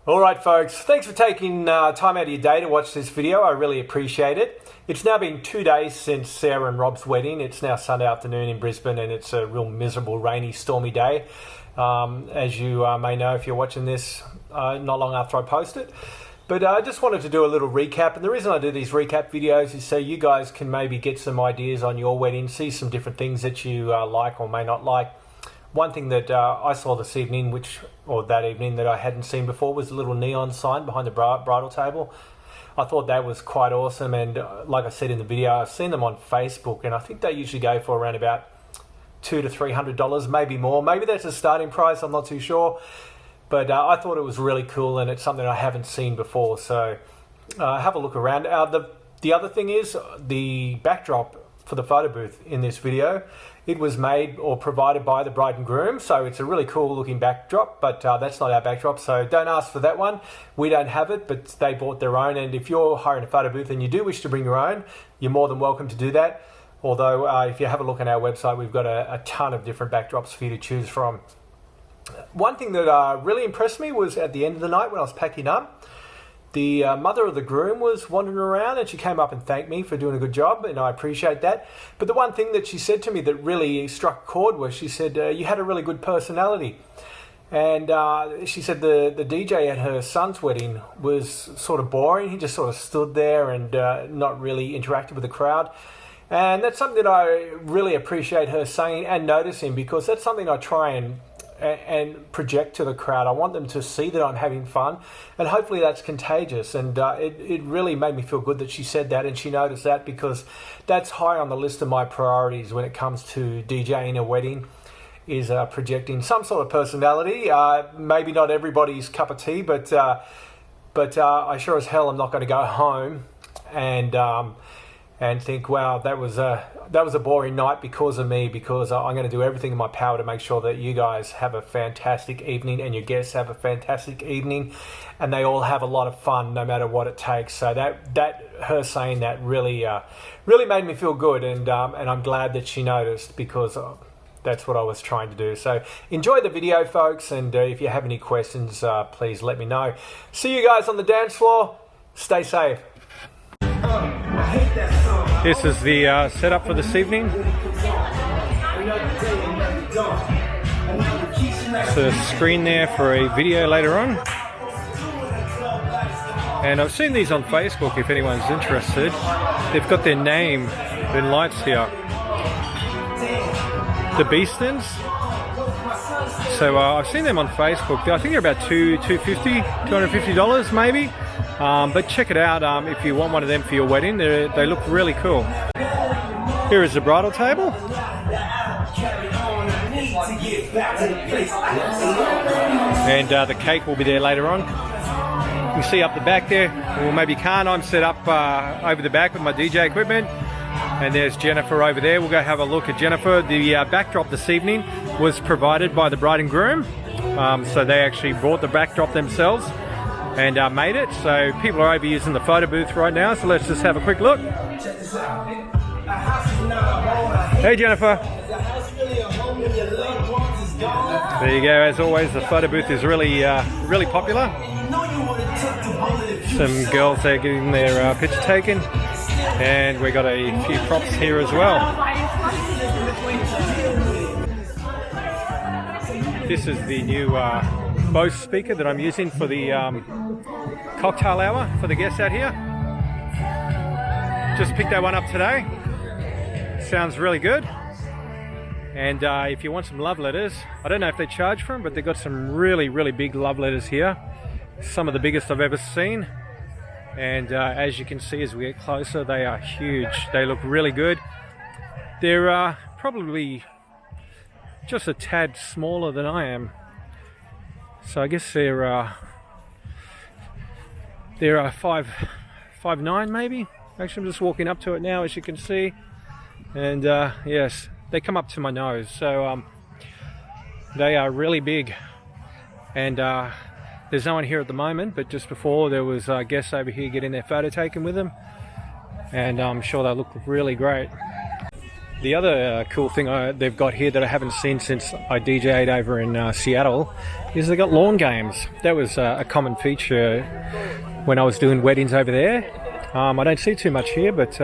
Alright folks, thanks for taking time out of your day to watch this video. I really appreciate it. It's now been 2 days since Sarah and Rob's wedding. It's now Sunday afternoon in Brisbane and it's a real miserable, rainy, stormy day. As you may know if you're watching this not long after I post it. But I just wanted to do a little recap, and the reason I do these recap videos is so you guys can maybe get some ideas on your wedding, see some different things that you like or may not like. One thing that I saw this evening, that evening that I hadn't seen before, was a little neon sign behind the bridal table. I thought that was quite awesome, and like I said in the video, I've seen them on Facebook, and I think they usually go for around about $200 to $300, maybe more. Maybe that's a starting price, I'm not too sure. But I thought it was really cool, and it's something I haven't seen before, so have a look around. The other thing is the backdrop for the photo booth in this video. It was made or provided by the bride and groom, so it's a really cool looking backdrop, but that's not our backdrop, so don't ask for that one. We don't have it, but they bought their own, and if you're hiring a photo booth and you do wish to bring your own, you're more than welcome to do that. Although if you have a look on our website, we've got a ton of different backdrops for you to choose from. One thing that really impressed me was at the end of the night when I was packing up, the mother of the groom was wandering around, and she came up and thanked me for doing a good job, and I appreciate that. But the one thing that she said to me that really struck a chord was she said, you had a really good personality. And she said the DJ at her son's wedding was sort of boring. He just sort of stood there and not really interacted with the crowd. And that's something that I really appreciate her saying and noticing, because that's something I try and project to the crowd. I want them to see that I'm having fun, and hopefully that's contagious. And it really made me feel good that she said that and she noticed that, because that's high on the list of my priorities when it comes to DJing a wedding, is projecting some sort of personality. Maybe not everybody's cup of tea, but I sure as hell am not going to go home and think, wow, that was a boring night because of me, because I'm going to do everything in my power to make sure that you guys have a fantastic evening and your guests have a fantastic evening and they all have a lot of fun no matter what it takes. So that her saying that really made me feel good, and I'm glad that she noticed, because that's what I was trying to do. So enjoy the video, folks, and if you have any questions, please let me know. See you guys on the dance floor. Stay safe. This is the setup for this evening. It's a screen there for a video later on. And I've seen these on Facebook if anyone's interested. They've got their name in lights here. The Beastons. So I've seen them on Facebook. I think they're about $250 maybe. But check it out if you want one of them for your wedding. They look really cool. Here is the bridal table. And the cake will be there later on. You can see up the back there, or maybe you can't. I'm set up over the back with my DJ equipment. And there's Jennifer over there. We'll go have a look at Jennifer. The backdrop this evening was provided by the bride and groom. So they actually brought the backdrop themselves and made it. So people are over using the photo booth right now. So let's just have a quick look. Hey Jennifer. There you go. As always, the photo booth is really popular. Some girls there getting their picture taken. And we got a few props here as well. This is the new Bose speaker that I'm using for the cocktail hour for the guests out here. Just picked that one up today. Sounds really good. And if you want some love letters, I don't know if they charge for them, but they've got some really big love letters here. Some of the biggest I've ever seen. And as you can see as we get closer, they are huge. They look really good. They're probably just a tad smaller than I am. So I guess they're 5'9" maybe. Actually, I'm just walking up to it now, as you can see. And yes, they come up to my nose. So they are really big. And there's no one here at the moment, but just before there was guests over here getting their photo taken with them, and I'm sure they look really great. The other cool thing they've got here that I haven't seen since I DJ'd over in Seattle is they've got lawn games. That was a common feature when I was doing weddings over there. I don't see too much here, but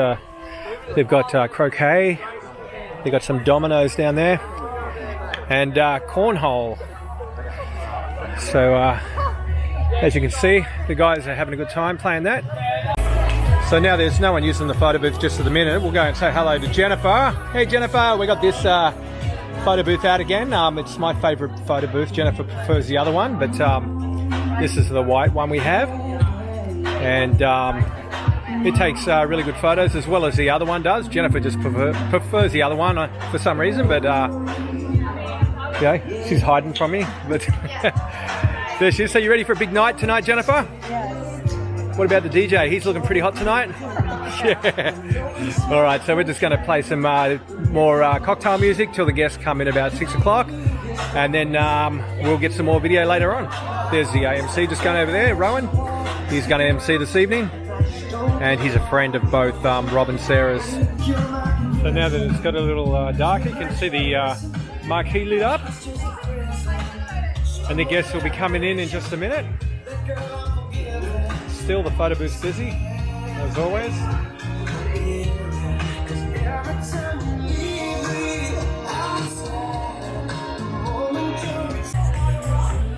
they've got croquet, they've got some dominoes down there, and cornhole. So as you can see, the guys are having a good time playing that. So now there's no one using the photo booth just at the minute. We'll go and say hello to Jennifer. Hey Jennifer, we got this photo booth out again. It's my favourite photo booth. Jennifer prefers the other one, but this is the white one we have. And it takes really good photos as well as the other one does. Jennifer just prefers the other one for some reason, but yeah, she's hiding from me. But there she is. So you ready for a big night tonight, Jennifer? Yes. What about the DJ? He's looking pretty hot tonight. Yeah. All right, so we're just going to play some more cocktail music till the guests come in about 6 o'clock, and then we'll get some more video later on. There's the AMC just going over there, Rowan. He's going to MC this evening, and he's a friend of both Rob and Sarah's. So now that it's got a little darker, you can see the marquee lit up, and the guests will be coming in just a minute. Still the photo booth's busy, as always.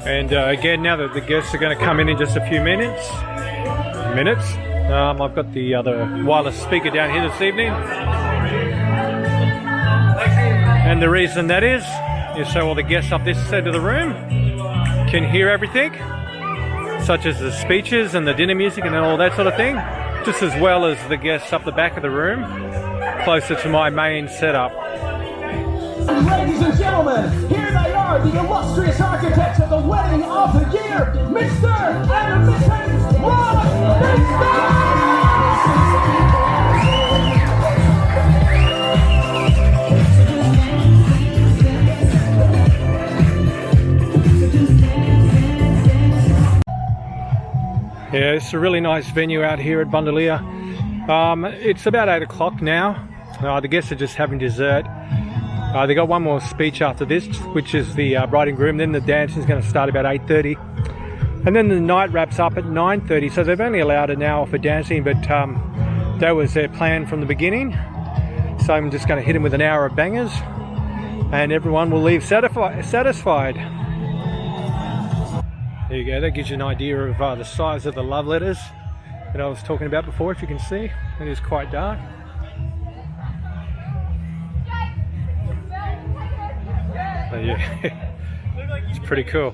And again, now that the guests are going to come in just a few minutes, I've got the other wireless speaker down here this evening. And the reason that is so all the guests up this side of the room can hear everything, such as the speeches and the dinner music and all that sort of thing, just as well as the guests up the back of the room, closer to my main setup. Ladies and gentlemen, here they are, the illustrious architects of the wedding of the year, Mr. and Mrs. Rob Yeah, it's a really nice venue out here at Bundaleer. It's about 8 o'clock now. The guests are just having dessert. They got one more speech after this, which is the bride and groom. Then the dancing is going to start about 8:30, and then the night wraps up at 9:30. So they've only allowed an hour for dancing, but that was their plan from the beginning. So I'm just going to hit them with an hour of bangers, and everyone will leave satisfied. There you go, that gives you an idea of the size of the love letters that I was talking about before, if you can see. It is quite dark. So yeah, it's pretty cool.